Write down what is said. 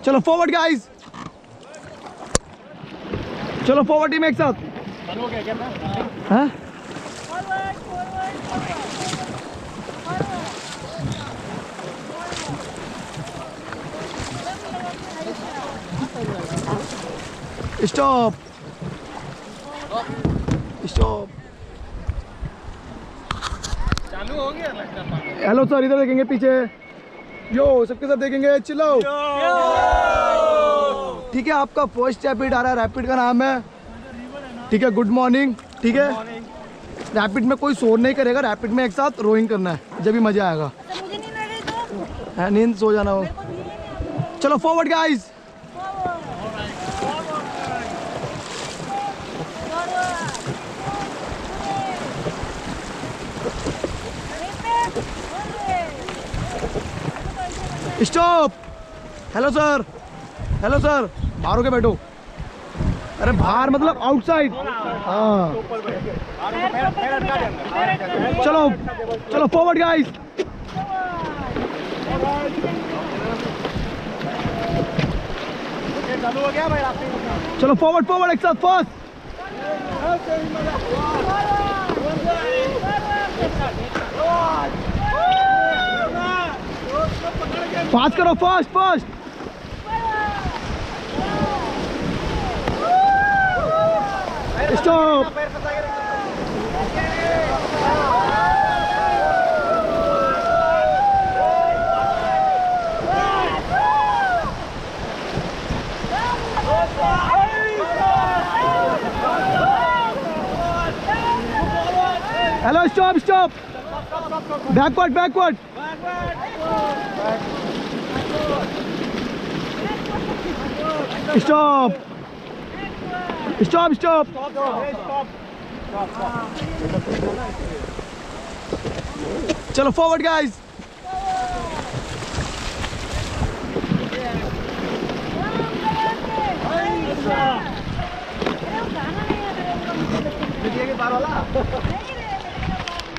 चलो forward guys, चलो forward team एक साथ। हाँ स्टॉप स्टॉप। चालू हो गया लगता है। हेलो सर, इधर देखेंगे पीछे। यो सबके साथ देखेंगे, चिल्लाओ। ठीक है, आपका फर्स्ट रैपिड आ रहा है, रैपिड का नाम है, ठीक है, गुड मॉर्निंग। ठीक है, रैपिड में कोई शोर नहीं करेगा, रैपिड में एक साथ रोइंग करना है, जब भी मजा आएगा। नींद सो जाना हो। चलो forward guys. Stop. Hello sir, hello sir, बाहर होके बैठो। अरे बाहर मतलब आउटसाइड। हाँ चलो चलो फॉरवर्ड गाइस। चालू हो गया भाई राफ्टिंग। चलो फॉरवर्ड फॉरवर्ड एक साथ फास्ट। फास्ट करो, fast fast. Stop. Hello stop stop. Backward backward. Stop stop stop. चलो फॉरवर्ड गाइस।